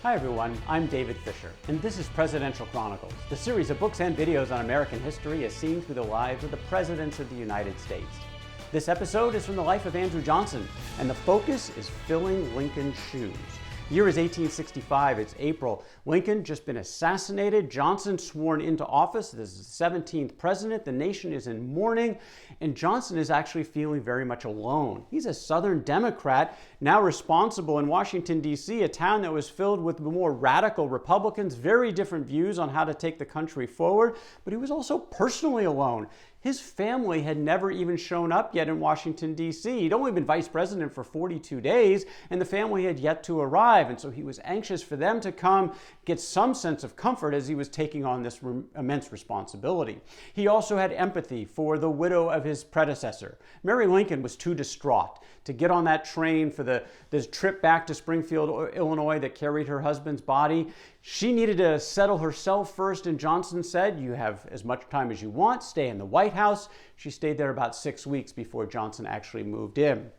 Hi everyone, I'm David Fisher, and this is Presidential Chronicles, the series of books and videos on American history as seen through the lives of the presidents of the United States. This episode is from the life of Andrew Johnson, and the focus is filling Lincoln's shoes. The year is 1865, it's April. Lincoln just been assassinated, Johnson sworn into office. This is the 17th president. The nation is in mourning, and Johnson is actually feeling very much alone. He's a Southern Democrat, now responsible in Washington, D.C., a town that was filled with more radical Republicans, very different views on how to take the country forward, but he was also personally alone. His family had never even shown up yet in Washington, D.C. He'd only been vice president for 42 days, and the family had yet to arrive. And so he was anxious for them to come, get some sense of comfort as he was taking on this immense responsibility. He also had empathy for the widow of his predecessor. Mary Lincoln was too distraught to get on that train for this trip back to Springfield, Illinois that carried her husband's body. She needed to settle herself first, and Johnson said, "You have as much time as you want, stay in the White House." She stayed there about 6 weeks before Johnson actually moved in.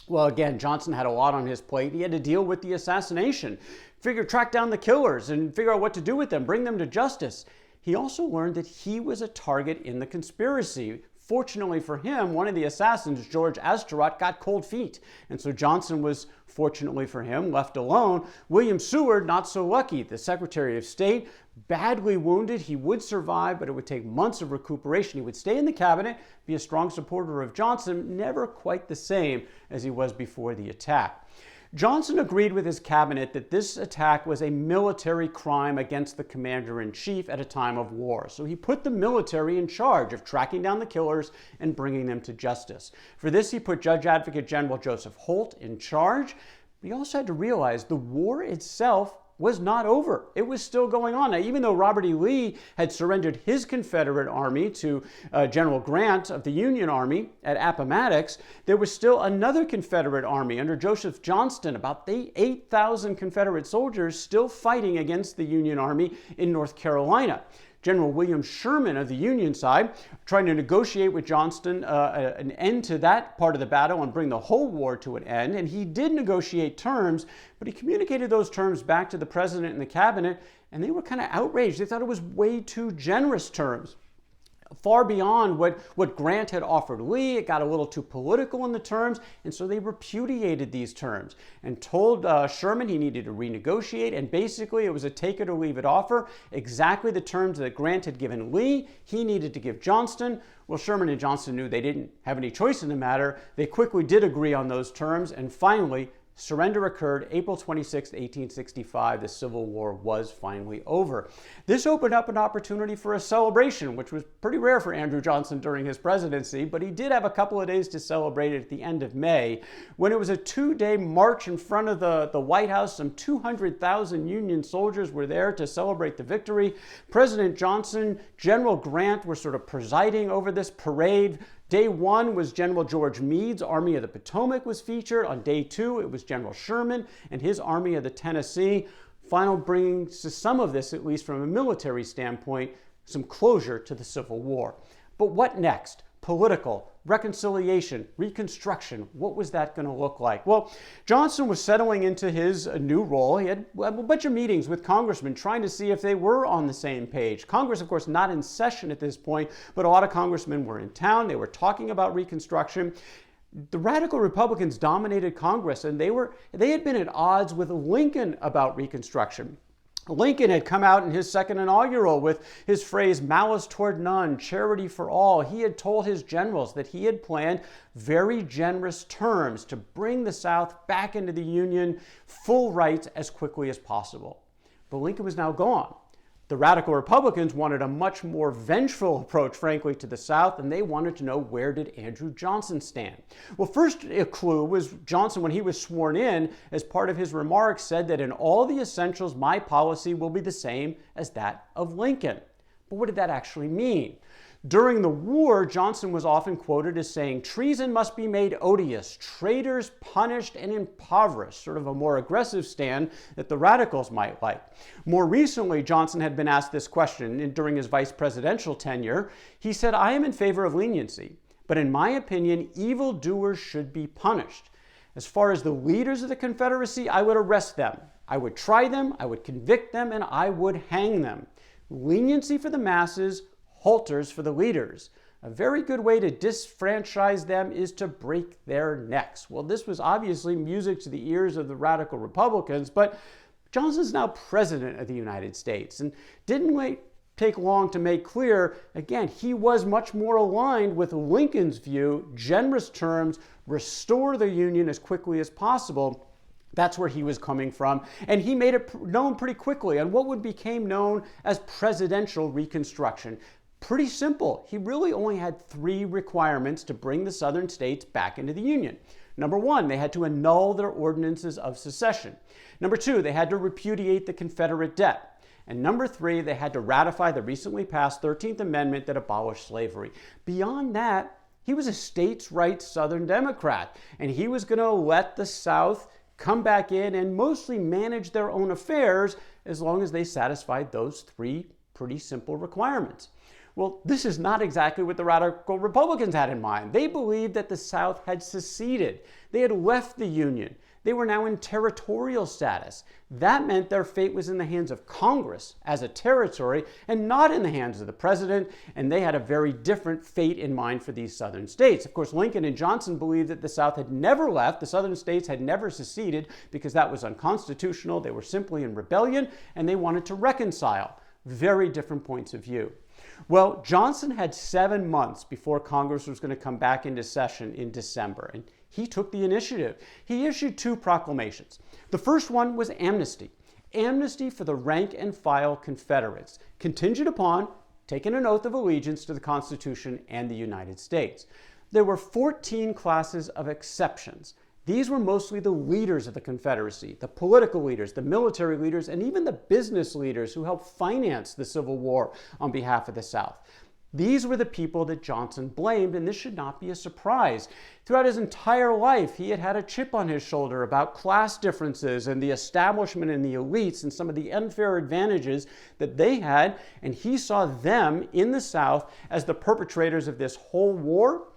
Well, again, Johnson had a lot on his plate. He had to deal with the assassination, track down the killers and figure out what to do with them, bring them to justice. He also learned that he was a target in the conspiracy. Fortunately for him, one of the assassins, George Azterodt, got cold feet. And so Johnson was, fortunately for him, left alone. William Seward, not so lucky. The Secretary of State, badly wounded. He would survive, but it would take months of recuperation. He would stay in the cabinet, be a strong supporter of Johnson, never quite the same as he was before the attack. Johnson agreed with his cabinet that this attack was a military crime against the commander-in-chief at a time of war. So he put the military in charge of tracking down the killers and bringing them to justice. For this, he put Judge Advocate General Joseph Holt in charge. But he also had to realize the war itself was not over. It was still going on. Now, even though Robert E. Lee had surrendered his Confederate army to General Grant of the Union Army at Appomattox, there was still another Confederate army under Joseph Johnston, about 8,000 Confederate soldiers still fighting against the Union Army in North Carolina. General William Sherman of the Union side, trying to negotiate with Johnston an end to that part of the battle and bring the whole war to an end. And he did negotiate terms, but he communicated those terms back to the president and the cabinet, and they were kind of outraged. They thought it was way too generous terms, far beyond what Grant had offered Lee. It got a little too political in the terms, and so they repudiated these terms and told Sherman he needed to renegotiate, and basically it was a take it or leave it offer. Exactly the terms that Grant had given Lee, he needed to give Johnston. Well, Sherman and Johnston knew they didn't have any choice in the matter. They quickly did agree on those terms, and finally, surrender occurred April 26, 1865. The Civil War was finally over. This opened up an opportunity for a celebration, which was pretty rare for Andrew Johnson during his presidency, but he did have a couple of days to celebrate it at the end of May, when it was a 2-day march in front of the White House. Some 200,000 Union soldiers were there to celebrate the victory. President Johnson, General Grant were sort of presiding over this parade. Day one was General George Meade's Army of the Potomac was featured. On day two, it was General Sherman and his Army of the Tennessee. Final bringing to some of this, at least from a military standpoint, some closure to the Civil War. But what next? Political, reconciliation, Reconstruction. What was that going to look like? Well, Johnson was settling into his new role. He had a bunch of meetings with congressmen trying to see if they were on the same page. Congress, of course, not in session at this point, but a lot of congressmen were in town. They were talking about Reconstruction. The radical Republicans dominated Congress, and they had been at odds with Lincoln about Reconstruction. Lincoln had come out in his second inaugural with his phrase, "malice toward none, charity for all." He had told his generals that he had planned very generous terms to bring the South back into the Union, full rights as quickly as possible. But Lincoln was now gone. The radical Republicans wanted a much more vengeful approach, frankly, to the South, and they wanted to know, where did Andrew Johnson stand? Well, first a clue was Johnson, when he was sworn in, as part of his remarks, said that in all the essentials, my policy will be the same as that of Lincoln. But what did that actually mean? During the war, Johnson was often quoted as saying, treason must be made odious, traitors punished and impoverished, sort of a more aggressive stand that the radicals might like. More recently, Johnson had been asked this question during his vice presidential tenure. He said, I am in favor of leniency, but in my opinion, evildoers should be punished. As far as the leaders of the Confederacy, I would arrest them. I would try them, I would convict them, and I would hang them. Leniency for the masses, halters for the leaders. A very good way to disfranchise them is to break their necks. Well, this was obviously music to the ears of the radical Republicans, but Johnston's now president of the United States and didn't take long to make clear, again, he was much more aligned with Lincoln's view, generous terms, restore the Union as quickly as possible. That's where he was coming from, and he made it known pretty quickly on what would become known as presidential Reconstruction. Pretty simple. He really only had 3 requirements to bring the southern states back into the Union. Number 1, they had to annul their ordinances of secession. Number 2, they had to repudiate the Confederate debt. And number 3, they had to ratify the recently passed 13th Amendment that abolished slavery. Beyond that, he was a states' rights Southern Democrat, and he was going to let the South come back in and mostly manage their own affairs as long as they satisfied those 3 pretty simple requirements. Well, this is not exactly what the radical Republicans had in mind. They believed that the South had seceded. They had left the Union. They were now in territorial status. That meant their fate was in the hands of Congress as a territory and not in the hands of the president, and they had a very different fate in mind for these southern states. Of course, Lincoln and Johnston believed that the South had never left, the southern states had never seceded because that was unconstitutional. They were simply in rebellion, and they wanted to reconcile. Very different points of view. Well, Johnston had 7 months before Congress was going to come back into session in December, and he took the initiative. He issued 2 proclamations. The first one was amnesty. Amnesty for the rank and file Confederates, contingent upon taking an oath of allegiance to the Constitution and the United States. There were 14 classes of exceptions. These were mostly the leaders of the Confederacy, the political leaders, the military leaders, and even the business leaders who helped finance the Civil War on behalf of the South. These were the people that Johnston blamed, and this should not be a surprise. Throughout his entire life, he had had a chip on his shoulder about class differences and the establishment and the elites and some of the unfair advantages that they had, and he saw them in the South as the perpetrators of this whole war.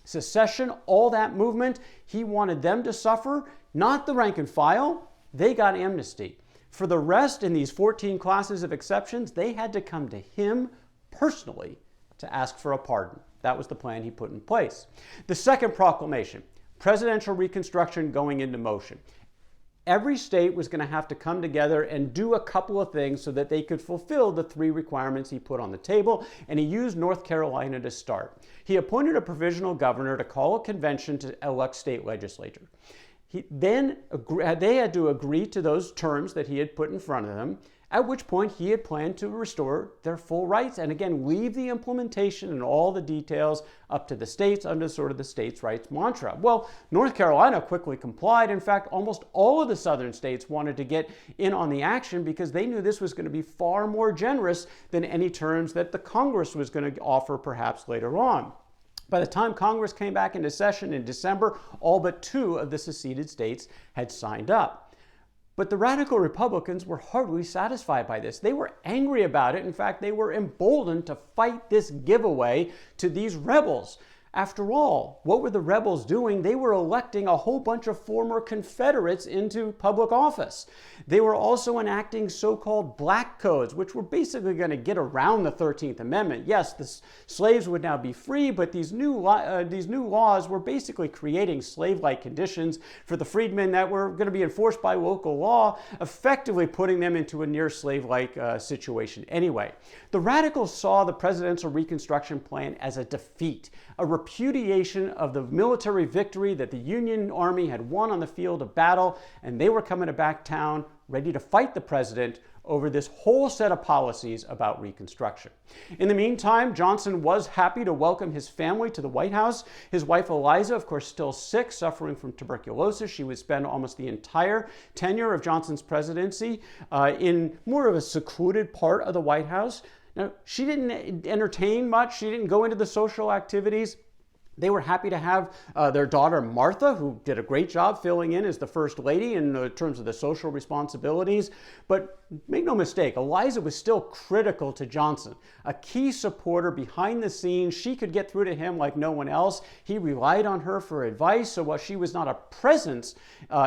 Secession, all that movement, he wanted them to suffer, not the rank and file. They got amnesty. For the rest, in these 14 classes of exceptions, they had to come to him personally to ask for a pardon. That was the plan he put in place. The second proclamation, presidential Reconstruction going into motion. Every state was going to have to come together and do a couple of things so that they could fulfill the 3 requirements he put on the table, and he used North Carolina to start. He appointed a provisional governor to call a convention to elect state legislature. They had to agree to those terms that he had put in front of them, at which point he had planned to restore their full rights and again leave the implementation and all the details up to the states under sort of the states' rights mantra. Well, North Carolina quickly complied. In fact, almost all of the southern states wanted to get in on the action because they knew this was going to be far more generous than any terms that the Congress was going to offer perhaps later on. By the time Congress came back into session in December, all but 2 of the seceded states had signed up. But the radical Republicans were hardly satisfied by this. They were angry about it. In fact, they were emboldened to fight this giveaway to these rebels. After all, what were the rebels doing? They were electing a whole bunch of former Confederates into public office. They were also enacting so-called black codes, which were basically going to get around the 13th Amendment. Yes, the slaves would now be free, but these new laws were basically creating slave-like conditions for the freedmen that were going to be enforced by local law, effectively putting them into a near slave-like situation. Anyway, the radicals saw the presidential Reconstruction plan as a defeat, a repudiation of the military victory that the Union Army had won on the field of battle, and they were coming back town ready to fight the president over this whole set of policies about Reconstruction. In the meantime, Johnston was happy to welcome his family to the White House. His wife Eliza, of course, still sick, suffering from tuberculosis. She would spend almost the entire tenure of Johnston's presidency in more of a secluded part of the White House. Now, she didn't entertain much. She didn't go into the social activities. They were happy to have their daughter Martha, who did a great job filling in as the first lady in terms of the social responsibilities. But make no mistake, Eliza was still critical to Johnston, a key supporter behind the scenes. She could get through to him like no one else. He relied on her for advice. So while she was not a presence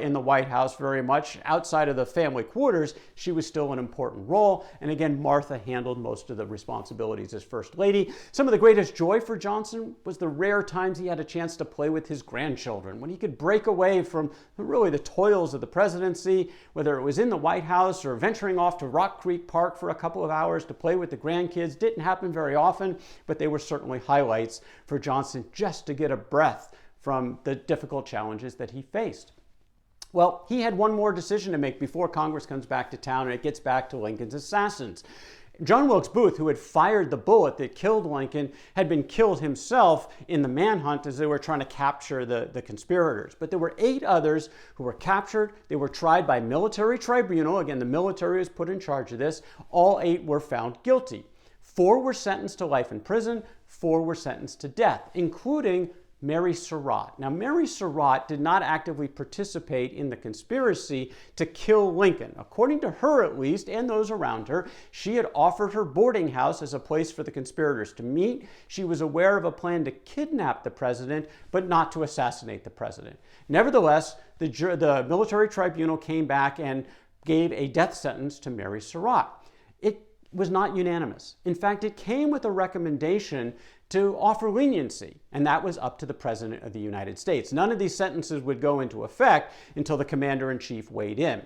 in the White House very much outside of the family quarters, she was still an important role. And again, Martha handled most of the responsibilities as first lady. Some of the greatest joy for Johnston was the rare times he had a chance to play with his grandchildren, when he could break away from really the toils of the presidency, whether it was in the White House or venturing off to Rock Creek Park for a couple of hours to play with the grandkids. Didn't happen very often, but they were certainly highlights for Johnston just to get a breath from the difficult challenges that he faced. Well, he had one more decision to make before Congress comes back to town, and it gets back to Lincoln's assassins. John Wilkes Booth, who had fired the bullet that killed Lincoln, had been killed himself in the manhunt as they were trying to capture the conspirators. But there were 8 others who were captured. They were tried by military tribunal. Again, the military was put in charge of this. All 8 were found guilty. 4 were sentenced to life in prison. 4 were sentenced to death, including Mary Surratt. Now, Mary Surratt did not actively participate in the conspiracy to kill Lincoln. According to her, at least, and those around her, she had offered her boarding house as a place for the conspirators to meet. She was aware of a plan to kidnap the president, but not to assassinate the president. Nevertheless, the military tribunal came back and gave a death sentence to Mary Surratt. It was not unanimous. In fact, it came with a recommendation to offer leniency, and that was up to the President of the United States. None of these sentences would go into effect until the Commander-in-Chief weighed in.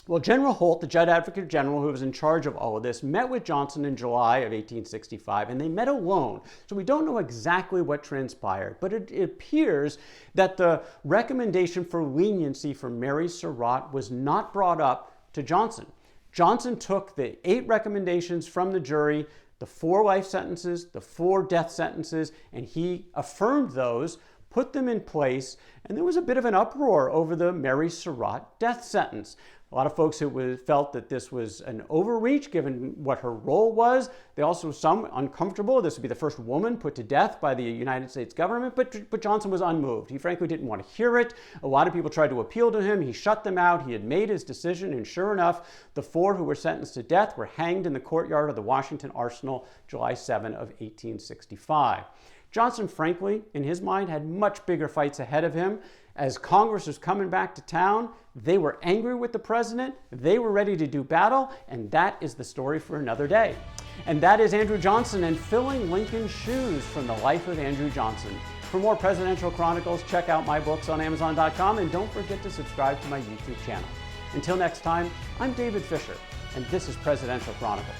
Well, General Holt, the Judge Advocate General who was in charge of all of this, met with Johnston in July of 1865, and they met alone. So we don't know exactly what transpired, but it appears that the recommendation for leniency for Mary Surratt was not brought up to Johnston. Johnston took the 8 recommendations from the jury, the 4 life sentences, the 4 death sentences, and he affirmed those, put them in place, and there was a bit of an uproar over the Mary Surratt death sentence. A lot of folks who felt that this was an overreach given what her role was. They also, some uncomfortable. This would be the first woman put to death by the United States government, but Johnston was unmoved. He frankly didn't want to hear it. A lot of people tried to appeal to him. He shut them out. He had made his decision, and sure enough, the 4 who were sentenced to death were hanged in the courtyard of the Washington Arsenal July 7 of 1865. Johnston, frankly, in his mind, had much bigger fights ahead of him. As Congress was coming back to town, they were angry with the president, they were ready to do battle, and that is the story for another day. And that is Andrew Johnston and Filling Lincoln's Shoes from the life of Andrew Johnston. For more Presidential Chronicles, check out my books on Amazon.com, and don't forget to subscribe to my YouTube channel. Until next time, I'm David Fisher, and this is Presidential Chronicles.